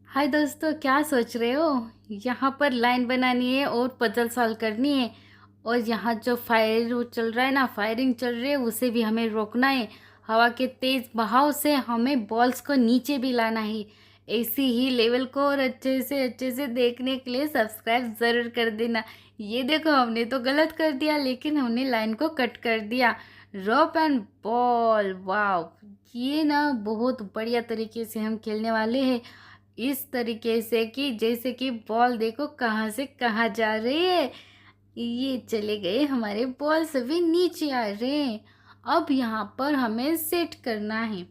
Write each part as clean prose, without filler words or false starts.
हाय दोस्तों, क्या सोच रहे हो? यहाँ पर लाइन बनानी है और पजल सॉल्व करनी है। और यहाँ जो फायर वो चल रहा है ना, फायरिंग चल रही है, उसे भी हमें रोकना है। हवा के तेज बहाव से हमें बॉल्स को नीचे भी लाना है। ऐसी ही लेवल को और अच्छे से देखने के लिए सब्सक्राइब ज़रूर कर देना। ये देखो, हमने तो गलत कर दिया, लेकिन हमने लाइन को कट कर दिया। रोप एंड बॉल, वाव! ये ना बहुत बढ़िया तरीके से हम खेलने वाले हैं। इस तरीके से कि जैसे कि बॉल देखो कहाँ से कहाँ जा रही है। ये चले गए, हमारे बॉल सभी नीचे आ रहे हैं। अब यहाँ पर हमें सेट करना है।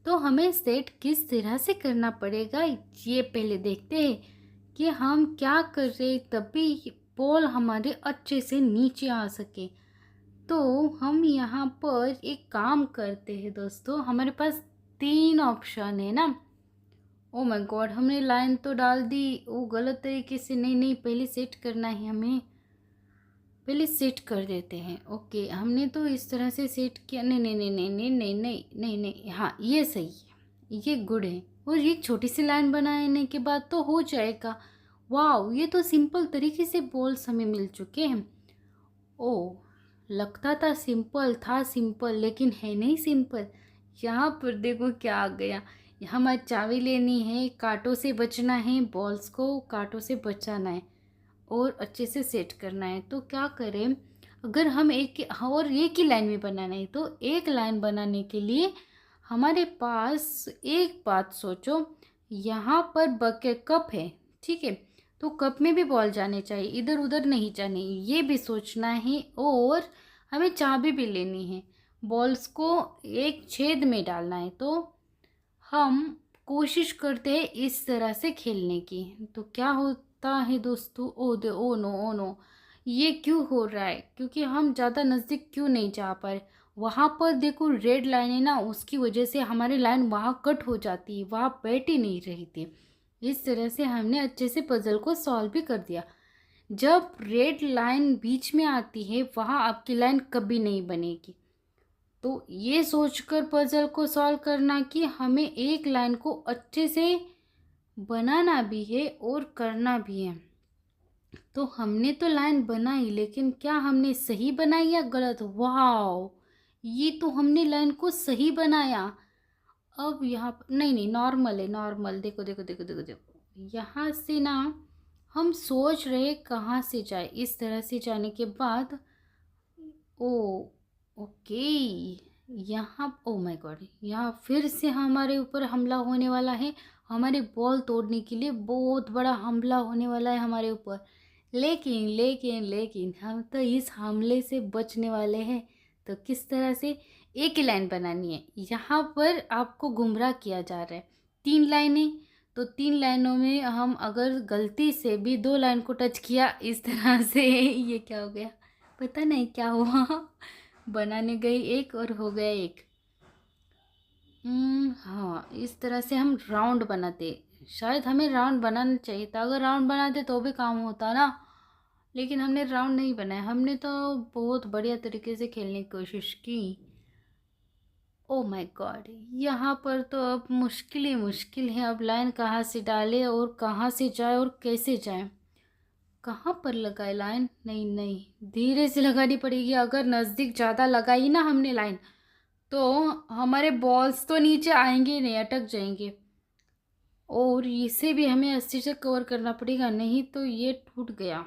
तो हमें सेट किस तरह से करना पड़ेगा, ये पहले देखते हैं कि हम क्या कर रहे हैं, तभी बॉल हमारे अच्छे से नीचे आ सके। तो हम यहाँ पर एक काम करते हैं दोस्तों, हमारे पास 3 ऑप्शन है ना। ओ माय गॉड, हमने लाइन तो डाल दी वो गलत तरीके से। नहीं नहीं, पहले सेट करना है हमें। पहले सेट कर देते हैं। ओके, हमने तो इस तरह से सेट किया। नहीं नहीं नहीं नहीं नहीं नहीं नहीं नहीं नहीं, हाँ ये सही है, ये गुड है। और ये छोटी सी लाइन बनाने के बाद तो हो जाएगा। वाह, ये तो सिंपल तरीके से बॉल्स हमें मिल चुके हैं। ओ, लगता था सिंपल था, सिंपल, लेकिन है नहीं सिंपल। यहाँ पर देखो क्या आ गया। हमें चाबी लेनी है, कांटों से बचना है, बॉल्स को कांटों से बचाना है और अच्छे से सेट करना है। तो क्या करें, अगर हम और एक ही लाइन में बनाना है, तो एक लाइन बनाने के लिए हमारे पास एक बात सोचो। यहाँ पर बकेट कप है, ठीक है, तो कप में भी बॉल जाने चाहिए, इधर उधर नहीं जाने, ये भी सोचना है। और हमें चाबी भी लेनी है, बॉल्स को एक छेद में डालना है। तो हम कोशिश करते हैं इस तरह से खेलने की। तो क्या होता है दोस्तों, ओ नो ओ नो, ये क्यों हो रहा है? क्योंकि हम ज़्यादा नज़दीक क्यों नहीं जा पाए। वहाँ पर देखो रेड लाइन है ना, उसकी वजह से हमारी लाइन वहाँ कट हो जाती है, वहाँ बैठ ही नहीं रही थी। इस तरह से हमने अच्छे से पजल को सॉल्व भी कर दिया। जब रेड लाइन बीच में आती है, वहाँ आपकी लाइन कभी नहीं बनेगी। तो ये सोचकर पजल को सॉल्व करना कि हमें एक लाइन को अच्छे से बनाना भी है और करना भी है। तो हमने तो लाइन बनाई, लेकिन क्या हमने सही बनाई या गलत? वाह, ये तो हमने लाइन को सही बनाया। अब यहाँ पर नहीं नहीं, नॉर्मल है, नॉर्मल। देखो देखो देखो देखो देखो, यहाँ से ना हम सोच रहे कहाँ से जाए। इस तरह से जाने के बाद, ओ ओके, यहाँ ओ माय गॉड, यहाँ फिर से हमारे ऊपर हमला होने वाला है। हमारे बॉल तोड़ने के लिए बहुत बड़ा हमला होने वाला है हमारे ऊपर। लेकिन लेकिन लेकिन हम तो इस हमले से बचने वाले हैं। तो किस तरह से, एक ही लाइन बनानी है। यहाँ पर आपको गुमराह किया जा रहा है। 3 लाइनें, तो 3 लाइनों में हम अगर गलती से भी 2 लाइन को टच किया इस तरह से, ये क्या हो गया पता नहीं क्या हुआ। बनाने गई एक और हो गया एक। हाँ, इस तरह से हम राउंड बनाते। शायद हमें राउंड बनाना चाहिए था, अगर राउंड बनाते तो भी काम होता ना। लेकिन हमने राउंड नहीं बनाया, हमने तो बहुत बढ़िया तरीके से खेलने की कोशिश की। ओ माय गॉड, यहाँ पर तो अब मुश्किल ही मुश्किल है। अब लाइन कहाँ से डाले और कहाँ से जाए और कैसे जाए। कहाँ पर लगाए लाइन? नहीं नहीं, धीरे से लगानी पड़ेगी। अगर नज़दीक ज़्यादा लगाई ना हमने लाइन, तो हमारे बॉल्स तो नीचे आएंगे नहीं, अटक जाएंगे। और इसे भी हमें अच्छे से कवर करना पड़ेगा, नहीं तो ये टूट गया।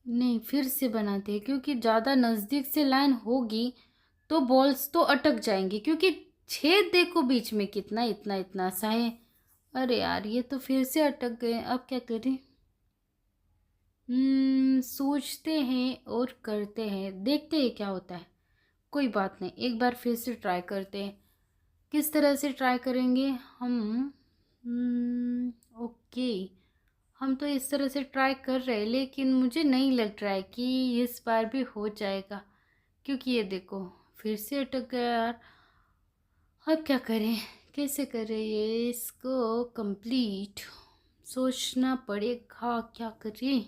नहीं, फिर से बनाते हैं, क्योंकि ज़्यादा नज़दीक से लाइन होगी तो बॉल्स तो अटक जाएंगे, क्योंकि छेद देखो बीच में कितना, इतना इतना सा है। अरे यार, ये तो फिर से अटक गए, अब क्या करें? सोचते हैं और करते हैं, देखते हैं क्या होता है। कोई बात नहीं, एक बार फिर से ट्राई करते हैं। किस तरह से ट्राई करेंगे हम? ओके, हम तो इस तरह से ट्राई कर रहे हैं, लेकिन मुझे नहीं लग रहा है कि इस बार भी हो जाएगा। क्योंकि ये देखो, फिर से अटक गया यार। अब क्या करें, कैसे करें ये इसको कंप्लीट? सोचना पड़ेगा क्या करें।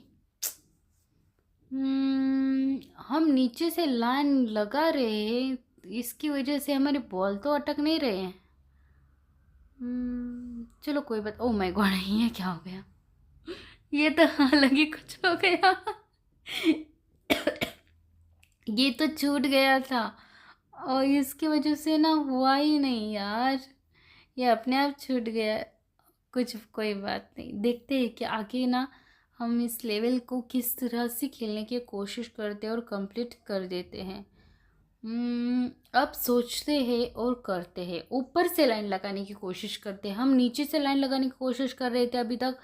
हम नीचे से लाइन लगा रहे हैं, इसकी वजह से हमारे बॉल तो अटक नहीं रहे हैं। चलो कोई बात। ओ माय गॉड, ये क्या हो गया? ये तो अलग ही कुछ हो गया। ये तो छूट गया था और इसकी वजह से ना हुआ ही नहीं यार। ये अपने आप छूट गया। कुछ कोई बात नहीं, देखते हैं कि आगे ना हम इस लेवल को किस तरह से खेलने की कोशिश करते हैं और कंप्लीट कर देते हैं। अब सोचते हैं और करते हैं। ऊपर से लाइन लगाने की कोशिश करते हैं, हम नीचे से लाइन लगाने की कोशिश कर रहे थे अभी तक।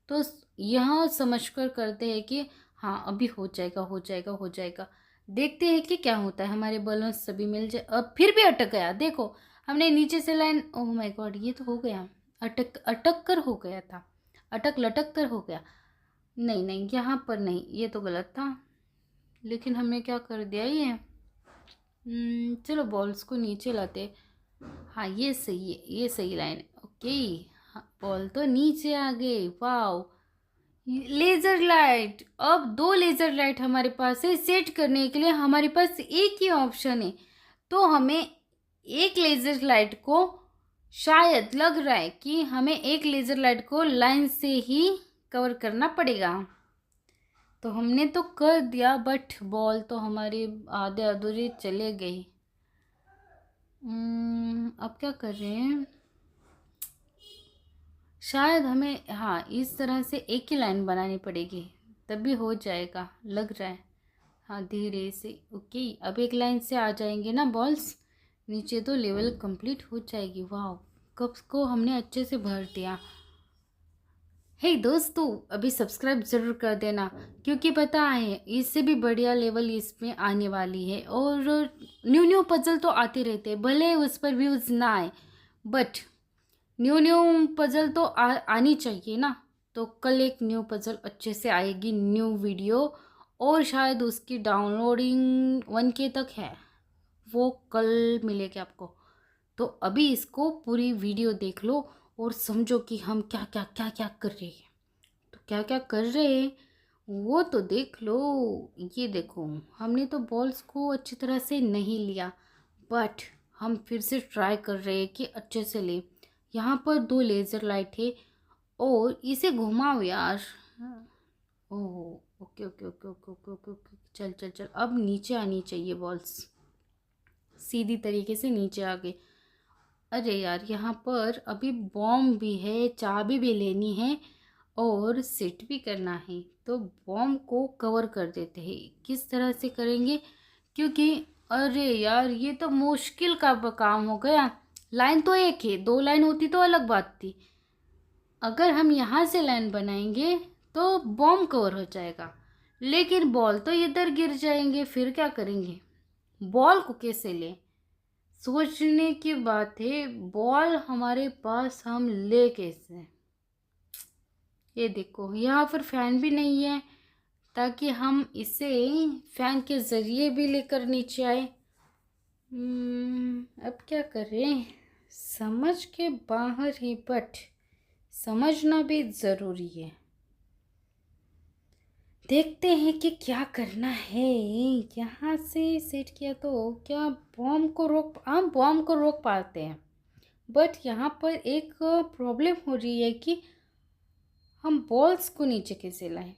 तो यहाँ समझकर करते हैं कि हाँ अभी हो जाएगा हो जाएगा हो जाएगा। देखते हैं कि क्या होता है, हमारे बैलेंस सभी मिल जाए। अब फिर भी अटक गया, देखो हमने नीचे से लाइन, ओह माय गॉड ये तो हो गया, अटक अटक कर हो गया था, अटक लटक कर हो गया। नहीं नहीं यहाँ पर नहीं, ये तो गलत था। लेकिन हमने क्या कर दिया ये। चलो बॉल्स को नीचे लाते। हाँ ये सही है, ये सही लाइन है। ओके, हाँ बॉल तो नीचे आ गए। Wow, laser light. अब दो लेज़र लाइट हमारे पास है। सेट करने के लिए हमारे पास एक ही ऑप्शन है, तो हमें एक लेज़र लाइट को, शायद लग रहा है कि हमें एक लेज़र लाइट को लाइन से ही कवर करना पड़ेगा। तो हमने तो कर दिया, बट बॉल तो हमारी आधे अधूरे चले गई। अब क्या कर रहे हैं? शायद हमें हाँ इस तरह से एक ही लाइन बनानी पड़ेगी, तभी हो जाएगा लग रहा है। हाँ धीरे से। ओके, अब एक लाइन से आ जाएंगे ना बॉल्स नीचे, तो लेवल कंप्लीट हो जाएगी। वाह, कप्स को हमने अच्छे से भर दिया। हे दोस्तों, अभी सब्सक्राइब ज़रूर कर देना, क्योंकि पता है इससे भी बढ़िया लेवल इसमें आने वाली है। और न्यू न्यू पजल तो आते रहते हैं, भले उस पर व्यूज़ ना आए, बट न्यू न्यू पजल तो आनी चाहिए ना। तो कल एक न्यू पजल अच्छे से आएगी, न्यू वीडियो, और शायद उसकी डाउनलोडिंग 1K तक है, वो कल मिलेगी आपको। तो अभी इसको पूरी वीडियो देख लो और समझो कि हम क्या क्या क्या क्या कर रहे हैं। तो क्या क्या कर रहे हैं वो तो देख लो। ये देखो, हमने तो बॉल्स को अच्छी तरह से नहीं लिया, बट हम फिर से ट्राई कर रहे हैं कि अच्छे से ले। यहाँ पर दो लेज़र लाइट है और इसे घुमाओ यार। Oh okay okay okay okay okay okay okay, चल चल चल। अब नीचे आनी चाहिए बॉल्स, सीधी तरीके से नीचे आ गए। अरे यार, यहाँ पर अभी बॉम्ब भी है, चाबी भी लेनी है और सेट भी करना है। तो बॉम्ब को कवर कर देते हैं। किस तरह से करेंगे, क्योंकि अरे यार ये तो मुश्किल का काम हो गया। लाइन तो एक है, दो लाइन होती तो अलग बात थी। अगर हम यहाँ से लाइन बनाएंगे तो बॉम्ब कवर हो जाएगा, लेकिन बॉल तो इधर गिर जाएंगे, फिर क्या करेंगे? बॉल को कैसे लें, सोचने की बात है। बॉल हमारे पास हम ले कैसे? ये देखो यहाँ पर फैन भी नहीं है, ताकि हम इसे फैन के ज़रिए भी लेकर नीचे आए। अब क्या करें, समझ के बाहर ही, बट समझना भी ज़रूरी है। देखते हैं कि क्या करना है। यहाँ से सेट किया तो क्या बॉम्ब को रोक, हम बॉम्ब को रोक पाते हैं, बट यहाँ पर एक प्रॉब्लम हो रही है कि हम बॉल्स को नीचे कैसे लाएं,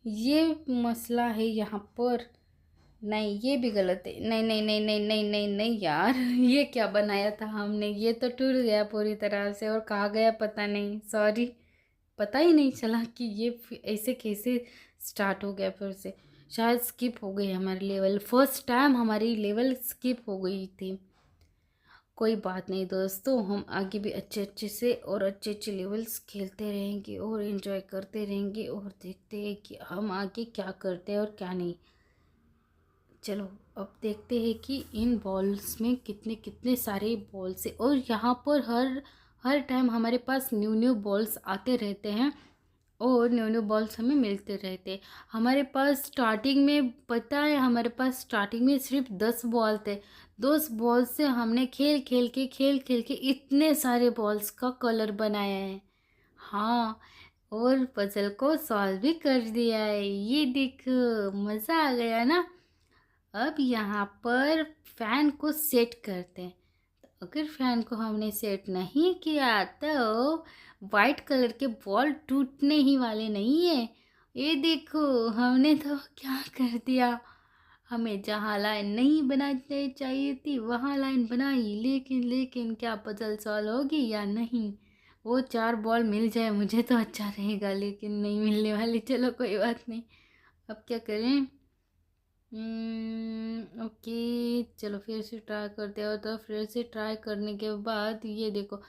ये मसला है यहाँ पर। नहीं ये भी गलत है। नहीं नहीं नहीं नहीं नहीं नहीं नहीं यार, ये क्या बनाया था हमने, ये तो टूट गया पूरी तरह से और कहाँ गया पता नहीं। सॉरी, पता ही नहीं चला कि ये ऐसे कैसे स्टार्ट हो गया फिर से। शायद स्किप हो गई हमारी लेवल, फर्स्ट टाइम हमारी लेवल स्किप हो गई थी। कोई बात नहीं दोस्तों, हम आगे भी अच्छे अच्छे से और अच्छे अच्छे लेवल्स खेलते रहेंगे और एंजॉय करते रहेंगे और देखते हैं कि हम आगे क्या करते हैं और क्या नहीं। चलो अब देखते हैं कि इन बॉल्स में कितने कितने सारे बॉल्स है, और यहाँ पर हर हर टाइम हमारे पास न्यू न्यू बॉल्स आते रहते हैं और न्यू न्यू बॉल्स हमें मिलते रहते हैं। हमारे पास स्टार्टिंग में, पता है हमारे पास स्टार्टिंग में सिर्फ 10 बॉल थे। 10 बॉल से हमने खेल खेल के इतने सारे बॉल्स का कलर बनाया है। हाँ, और पजल को सॉल्व भी कर दिया है। ये देख, मज़ा आ गया ना। अब यहाँ पर फैन को सेट करते हैं। अगर फैन को हमने सेट नहीं किया तो वाइट कलर के बॉल टूटने ही वाले नहीं है। ये देखो, हमने तो क्या कर दिया, हमें जहाँ लाइन नहीं बनानी चाहिए थी वहाँ लाइन बनाई, लेकिन लेकिन क्या पजल सॉल्व होगी या नहीं। वो 4 बॉल मिल जाए मुझे तो अच्छा रहेगा, लेकिन नहीं मिलने वाली। चलो कोई बात नहीं, अब क्या करें। ओके, चलो फिर से ट्राई करते हो। तो फिर से ट्राई करने के बाद ये देखो,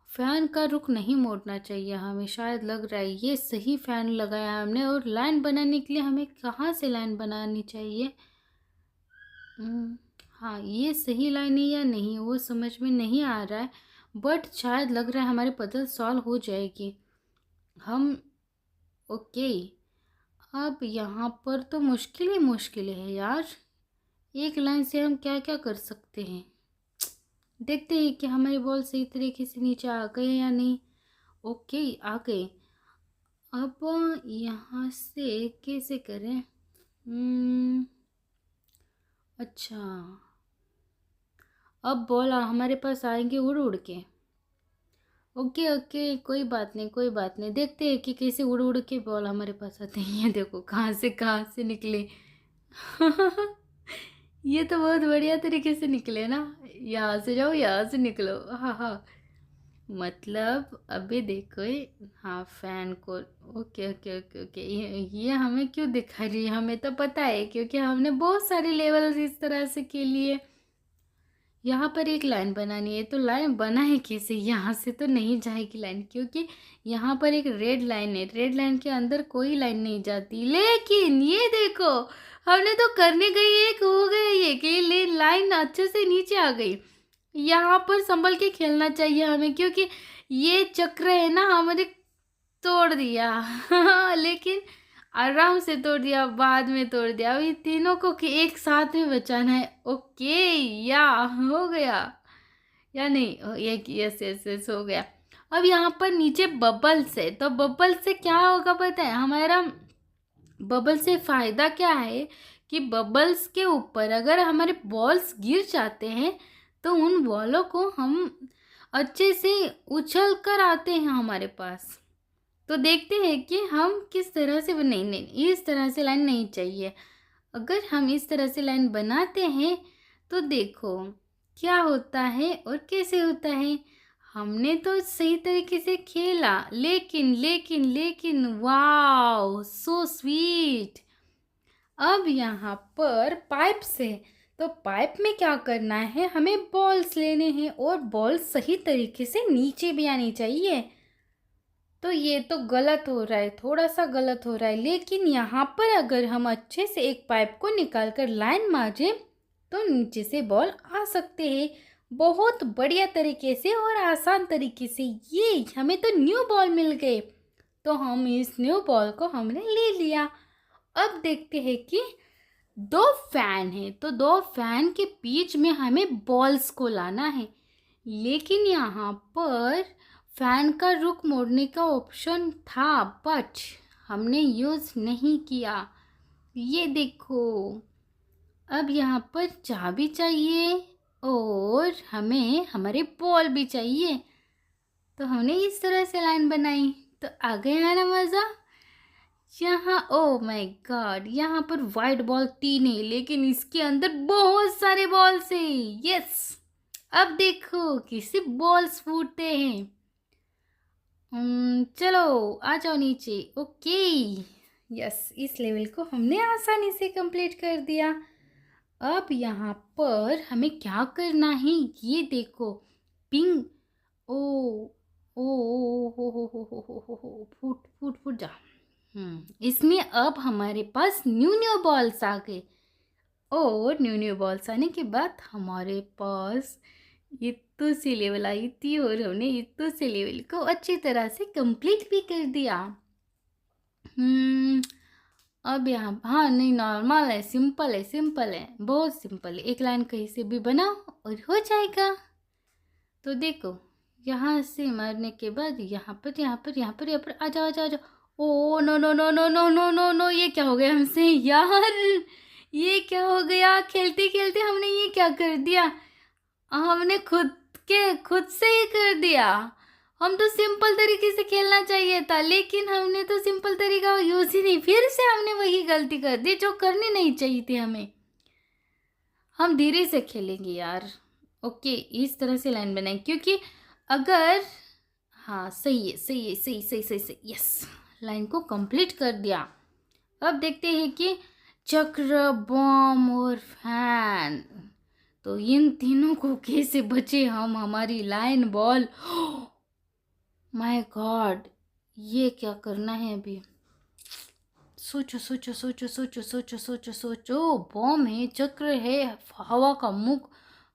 फ़ैन का रुख नहीं मोड़ना चाहिए हमें, शायद लग रहा है ये सही फ़ैन लगाया हमने। और लाइन बनाने के लिए हमें कहाँ से लाइन बनानी चाहिए। हाँ, ये सही लाइन है या नहीं वो समझ में नहीं आ रहा है, बट शायद लग रहा है हमारी पजल सॉल्व हो जाएगी। हम ओके, अब यहाँ पर तो मुश्किल ही मुश्किल है यार। एक लाइन से हम क्या क्या कर सकते हैं, देखते हैं कि हमारे बॉल सही तरीके से नीचे आ गए या नहीं। ओके, आ गए। अब यहाँ से कैसे करें। अच्छा, अब बॉल हमारे पास आएंगे उड़ उड़ के। ओके ओके, कोई बात नहीं कोई बात नहीं, देखते हैं कि कैसे उड़ उड़ के बॉल हमारे पास आते हैं। ये देखो कहाँ से निकले। ये तो बहुत बढ़िया तरीके से निकले ना, यहाँ से जाओ यहाँ से निकलो। हाँ हाँ, मतलब अभी देखो हाँ फैन को। ओके ओके ओके ओके, ये हमें क्यों दिखा रही है, हमें तो पता है क्योंकि हमने बहुत सारे लेवल्स इस तरह से के लिए। यहाँ पर एक लाइन बनानी है, तो लाइन बनाए कैसे, यहाँ से तो नहीं जाएगी लाइन, क्योंकि यहाँ पर एक रेड लाइन है, रेड लाइन के अंदर कोई लाइन नहीं जाती। लेकिन ये देखो, हमने तो करने गई एक हो गया ये कि लाइन अच्छे से नीचे आ गई। यहाँ पर संभल के खेलना चाहिए हमें, क्योंकि ये चक्र है ना हमारे तोड़ दिया। लेकिन आराम से तोड़ दिया, बाद में तोड़ दिया। अभी तीनों को एक साथ में बचाना है। ओके, या हो गया या नहीं, एक यस यस यस हो गया। अब यहाँ पर नीचे बबल्स है, तो बबल से क्या होगा पता है हमारा। बबल से फ़ायदा क्या है कि बबल्स के ऊपर अगर हमारे बॉल्स गिर जाते हैं तो उन बॉलों को हम अच्छे से उछल कर आते हैं हमारे पास। तो देखते हैं कि हम किस तरह से नहीं नहीं, इस तरह से लाइन नहीं चाहिए। अगर हम इस तरह से लाइन बनाते हैं तो देखो क्या होता है और कैसे होता है। हमने तो सही तरीके से खेला, लेकिन लेकिन लेकिन वाओ सो स्वीट। अब यहाँ पर पाइप से, तो पाइप में क्या करना है, हमें बॉल्स लेने हैं और बॉल्स सही तरीके से नीचे भी आनी चाहिए। तो ये तो गलत हो रहा है, थोड़ा सा गलत हो रहा है, लेकिन यहाँ पर अगर हम अच्छे से एक पाइप को निकाल कर लाइन मारें तो नीचे से बॉल आ सकते हैं बहुत बढ़िया तरीके से और आसान तरीके से। ये हमें तो न्यू बॉल मिल गए, तो हम इस न्यू बॉल को हमने ले लिया। अब देखते हैं कि 2 फैन हैं, तो 2 फैन के बीच में हमें बॉल्स को लाना है, लेकिन यहाँ पर फैन का रुख मोड़ने का ऑप्शन था, बट हमने यूज़ नहीं किया। ये देखो, अब यहाँ पर चाबी चाहिए और हमें हमारे बॉल भी चाहिए, तो हमने इस तरह से लाइन बनाई, तो आ गया ना मज़ा। यहाँ ओ माय गॉड, यहाँ पर वाइट बॉल 3 है, लेकिन इसके अंदर बहुत सारे बॉल्स हैं। यस, अब देखो किसी बॉल्स फूटते हैं। चलो आ जाओ नीचे। ओके, यस, इस लेवल को हमने आसानी से कंप्लीट कर दिया। अब यहाँ पर हमें क्या करना है, ये देखो पिंग। ओ ओ हो फूट फूट फूट जा। इसमें अब हमारे पास न्यू न्यू बॉल्स आ गए, और न्यू न्यू बॉल्स आने के बाद हमारे पास इतनी सी लेवल आई थी और हमने इतनी सी लेवल को अच्छी तरह से कंप्लीट भी कर दिया। अब यहाँ हाँ नहीं, नॉर्मल है, सिंपल है, सिंपल है, बहुत सिंपल है। एक लाइन कहीं से भी बनाओ और हो जाएगा। तो देखो यहाँ से मारने के बाद यहाँ पर यहाँ पर यहाँ पर यहाँ पर आ जाओ आ जाओ आ जाओ। Oh no no no no no no no no, ये क्या हो गया हमसे यार, ये क्या हो गया, खेलते खेलते हमने ये क्या कर दिया। हमने खुद खुद से ही कर दिया। हम तो सिंपल तरीके से खेलना चाहिए था, लेकिन हमने तो सिंपल तरीका यूज ही नहीं, फिर से हमने वही गलती कर दी जो करनी नहीं चाहिए थी हमें। हम धीरे से खेलेंगे यार। ओके, इस तरह से लाइन बनाएं, क्योंकि अगर हाँ सही है, सही है, सही सही सही सही, यस, लाइन को कंप्लीट कर दिया। अब देखते हैं कि चक्र, बॉम और फैन, तो इन तीनों को कैसे बचे हम, हमारी लाइन, बॉल। माय गॉड, ये क्या करना है अभी? सोचो सोचो सोचो सोचो सोचो सोचो सोचो। बॉम है, चक्र है, हवा का मुख,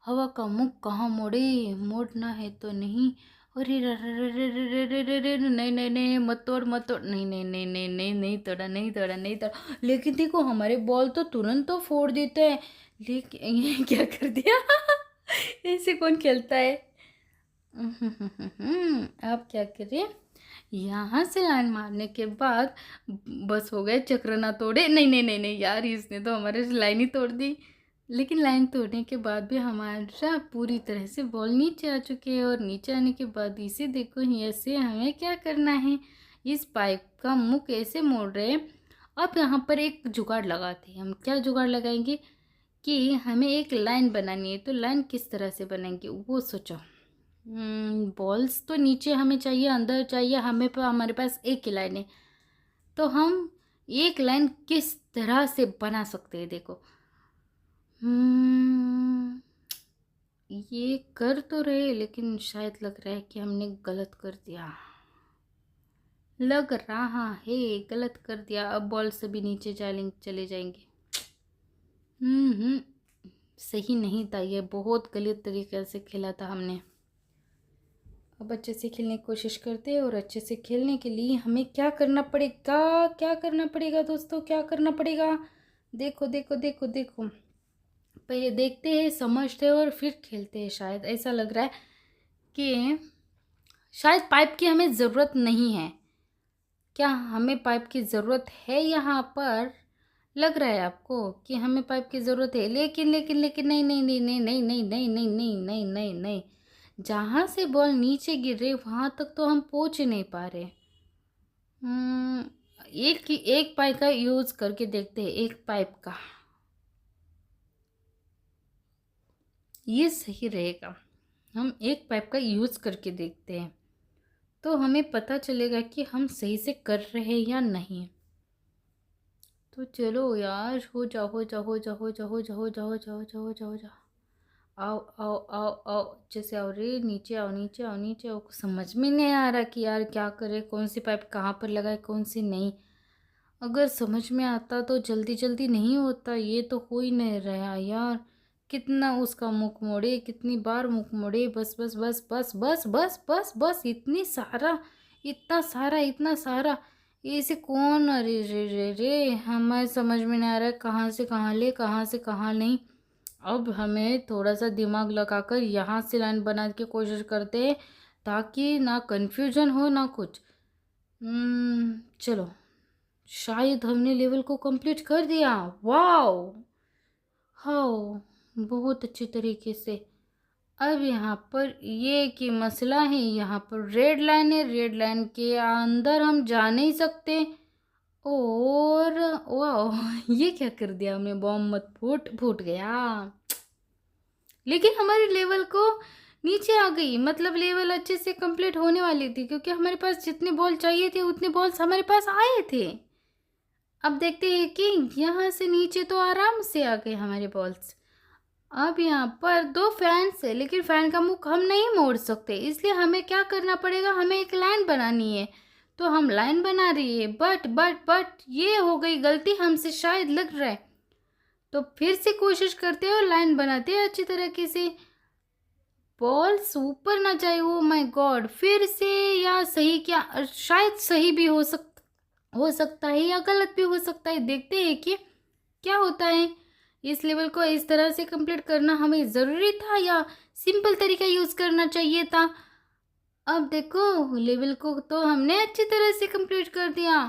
हवा का मुख कहाँ मोड़े? मोड़ना है तो नहीं। अरे रे रे रे रे रे रे रे रे रे, नहीं नहीं नहीं, मत तोड़ मत तोड़, नहीं नहीं नहीं नहीं नहीं नहीं तोड़ा, नहीं तोड़ा, नहीं तोड़ा। लेकिन देखो हमारे बॉल तो तुरंत तो फोड़ देते हैं, लेकिन ये क्या कर दिया? ऐसे कौन खेलता है? अब क्या करें? यहाँ से लाइन मारने के बाद बस हो गए, चक्र ना तोड़े। नहीं नहीं नहीं नहीं यार, इसने तो हमारे लाइन ही तोड़ दी। लेकिन लाइन तोड़ने के बाद भी हमारा पूरी तरह से बॉल नीचे आ चुके हैं, और नीचे आने के बाद इसे देखो, ऐसे हमें क्या करना है, इस पाइप का मुख ऐसे मोड़ रहे हैं। अब यहाँ पर एक जुगाड़ लगाते हैं। हम क्या जुगाड़ लगाएंगे कि हमें एक लाइन बनानी है, तो लाइन किस तरह से बनाएंगे वो सोचो। बॉल्स तो नीचे हमें चाहिए, अंदर चाहिए हमें, पर हमारे पास एक ही लाइन है, तो हम एक लाइन किस तरह से बना सकते हैं? देखो, ये कर तो रहे, लेकिन शायद लग रहा है कि हमने गलत कर दिया। लग रहा है गलत कर दिया। अब बॉल सभी नीचे चले जाएंगे। सही नहीं था ये, बहुत गलत तरीके से खेला था हमने। अब अच्छे से खेलने की कोशिश करते हैं, और अच्छे से खेलने के लिए हमें क्या करना पड़ेगा, क्या करना पड़ेगा दोस्तों, क्या करना पड़ेगा? देखो देखो देखो देखो, पहले देखते हैं, समझते हैं, और फिर खेलते हैं। शायद ऐसा लग रहा है कि शायद पाइप की हमें ज़रूरत नहीं है। क्या हमें पाइप की ज़रूरत है? यहाँ पर लग रहा है आपको कि हमें पाइप की ज़रूरत है, लेकिन लेकिन लेकिन नहीं नहीं नहीं नहीं नहीं नहीं नहीं नहीं नहीं नहीं नहीं नहीं, जहाँ से बॉल नीचे गिर रही वहाँ तक तो हम पहुँच नहीं पा रहे। एक पाइप का यूज़ करके देखते हैं, एक पाइप का, ये सही रहेगा। हम एक पाइप का यूज़ करके देखते हैं, तो हमें पता चलेगा कि हम सही से कर रहे हैं या नहीं। तो चलो यार, हो जाओ हो जाओ हो जाओ हो जाओ हो जाओ हो जाओ हो जाओ जाओ जाओ जाओ, आओ आओ आओ आओ, जैसे आओ रे, नीचे आओ नीचे आओ नीचे आओ। समझ में नहीं आ रहा कि यार क्या करे, कौन सी पाइप कहाँ पर लगाए, कौन सी नहीं। अगर समझ में आता तो जल्दी जल्दी नहीं होता, ये तो हो ही नहीं रहा यार। कितना उसका मुख मोड़े, कितनी बार मुख मोड़े, बस बस बस बस बस बस बस बस, इतनी सारा, इतना सारा, इतना सारा, ऐसे कौन? अरे रे रे रे, हमें समझ में नहीं आ रहा है कहाँ से कहाँ ले, कहाँ से कहाँ नहीं। अब हमें थोड़ा सा दिमाग लगाकर यहाँ से लाइन बनाने की कोशिश करते हैं, ताकि ना कन्फ्यूजन हो ना कुछ। चलो, शायद हमने लेवल को कंप्लीट कर दिया। वाओ, हाँ, बहुत अच्छे तरीके से। अब यहाँ पर ये कि मसला है, यहाँ पर रेड लाइन है, रेड लाइन के अंदर हम जा नहीं सकते। और वाह, ये क्या कर दिया हमने? बॉम्ब मत फूट, फूट गया। लेकिन हमारे लेवल को नीचे आ गई, मतलब लेवल अच्छे से कंप्लीट होने वाली थी, क्योंकि हमारे पास जितने बॉल चाहिए थे उतने बॉल्स हमारे पास आए थे। अब देखते हैं कि यहाँ से नीचे तो आराम से आ गए हमारे बॉल्स। अब यहाँ पर दो फैंस है, लेकिन फैन का मुख हम नहीं मोड़ सकते, इसलिए हमें क्या करना पड़ेगा, हमें एक लाइन बनानी है। तो हम लाइन बना रही है, बट ये हो गई गलती हमसे, शायद लग रहा है। तो फिर से कोशिश करते हैं और लाइन बनाते हैं अच्छी तरीके से। बॉल्स ऊपर ना जाए, ओ माय गॉड, फिर से, या सही, क्या शायद सही भी हो सकता है, या गलत भी हो सकता है। देखते हैं कि क्या होता है। इस लेवल को इस तरह से कंप्लीट करना हमें ज़रूरी था, या सिंपल तरीका यूज़ करना चाहिए था? अब देखो, लेवल को तो हमने अच्छी तरह से कंप्लीट कर दिया।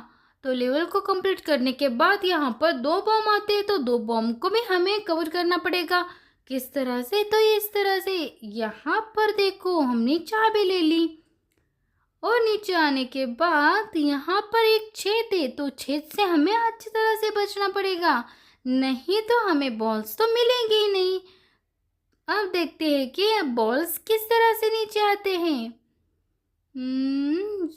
तो लेवल को कंप्लीट करने के बाद यहाँ पर दो बॉम्ब आते हैं, तो दो बॉम्ब को भी हमें कवर करना पड़ेगा। किस तरह से? तो इस तरह से। यहाँ पर देखो हमने चाबी ले ली और नीचे आने के बाद यहाँ पर एक छेद है, तो छेद से हमें अच्छी तरह से बचना पड़ेगा, नहीं तो हमें बॉल्स तो मिलेंगे ही नहीं। अब देखते हैं कि अब बॉल्स किस तरह से नीचे आते हैं।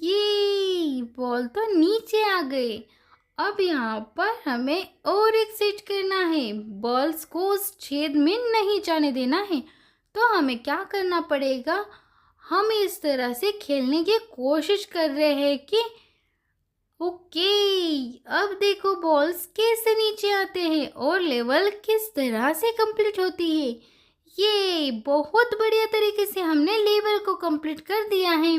ये बॉल तो नीचे आ गए। अब यहाँ पर हमें और एक सेट करना है, बॉल्स को उस छेद में नहीं जाने देना है। तो हमें क्या करना पड़ेगा, हम इस तरह से खेलने की कोशिश कर रहे हैं कि ओके, अब देखो बॉल्स कैसे नीचे आते हैं और लेवल किस तरह से कंप्लीट होती है। ये बहुत बढ़िया तरीके से हमने लेवल को कंप्लीट कर दिया है।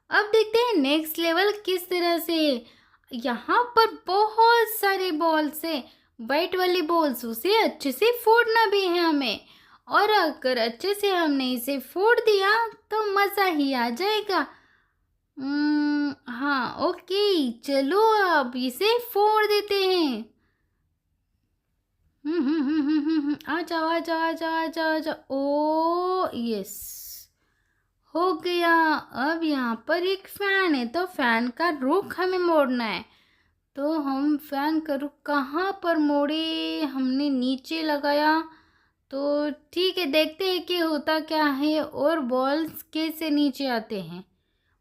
अब देखते हैं नेक्स्ट लेवल किस तरह से है। यहाँ पर बहुत सारे बॉल्स है, वाइट वाली बॉल्स, उसे अच्छे से फोड़ना भी है हमें, और अगर अच्छे से हमने इसे फोड़ दिया तो मज़ा ही आ जाएगा। हाँ ओके, चलो अब इसे फोड़ देते हैं। आ जाओ आ जाओ आ जाओ आ जाओ आ जाओ। ओ यस, हो गया। अब यहाँ पर एक फैन है, तो फैन का रुख हमें मोड़ना है। तो हम फैन का रुख कहाँ पर मोड़े, हमने नीचे लगाया। तो ठीक है, देखते हैं कि होता क्या है और बॉल्स कैसे नीचे आते हैं।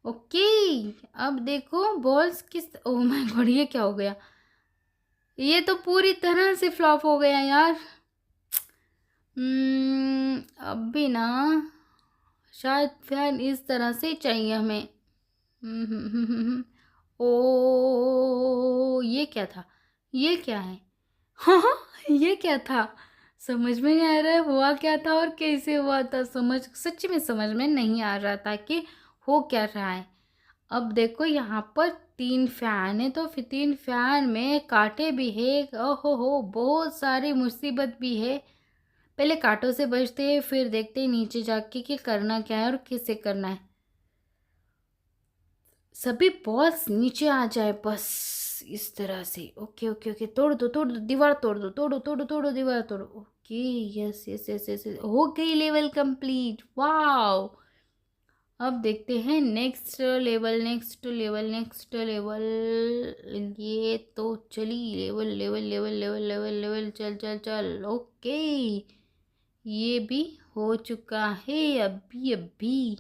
ओके, अब देखो बॉल्स किस, ओह माय गॉड, ये क्या हो गया, ये तो पूरी तरह से फ्लॉप हो गया यार। अब भी ना, शायद फैन इस तरह से चाहिए हमें। ओ ये क्या था, ये क्या है? हाँ, ये क्या था, समझ में नहीं आ रहा है हुआ क्या था और कैसे हुआ था। सच्ची में समझ में नहीं आ रहा था कि हो क्या रहा है। अब देखो यहाँ पर 3 फैन है, तो फिर 3 फैन में कांटे भी है। ओहो हो, बहुत सारी मुसीबत भी है। पहले कांटों से बचते हैं, फिर देखते हैं नीचे जाके कि करना क्या है और कैसे करना है। सभी बॉल्स नीचे आ जाए बस, इस तरह से। ओके ओके ओके, तोड़ दो दीवार, तोड़ो दीवार तोड़ो। Okay, yes yes yes yes, हो गई लेवल कंप्लीट। वाओ, अब देखते हैं next level next level next level. ये तो चली level level level level level level, चल चल चल। ओके, ये भी हो चुका है अभी अभी।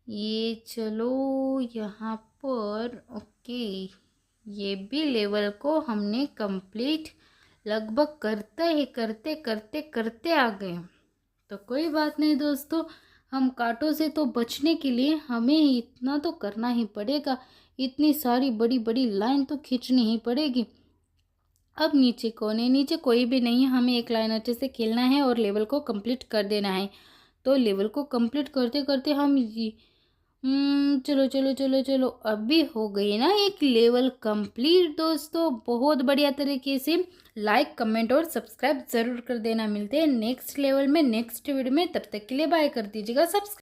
ये चलो यहाँ पर। ओके, ये भी लेवल को हमने कंप्लीट लगभग करते आ गए। तो कोई बात नहीं दोस्तों, हम कांटों से तो बचने के लिए हमें इतना तो करना ही पड़ेगा, इतनी सारी बड़ी बड़ी लाइन तो खींचनी ही पड़ेगी। अब नीचे कौन है, नीचे कोई भी नहीं है, हमें एक लाइन अच्छे से खेलना है और लेवल को कंप्लीट कर देना है। तो लेवल को कंप्लीट करते करते हम चलो चलो चलो चलो, अभी हो गई ना एक लेवल कंप्लीट दोस्तों, बहुत बढ़िया तरीके से। लाइक कमेंट और सब्सक्राइब ज़रूर कर देना। मिलते हैं नेक्स्ट लेवल में नेक्स्ट वीडियो में, तब तक के लिए बाय कर दीजिएगा सब्सक्राइब।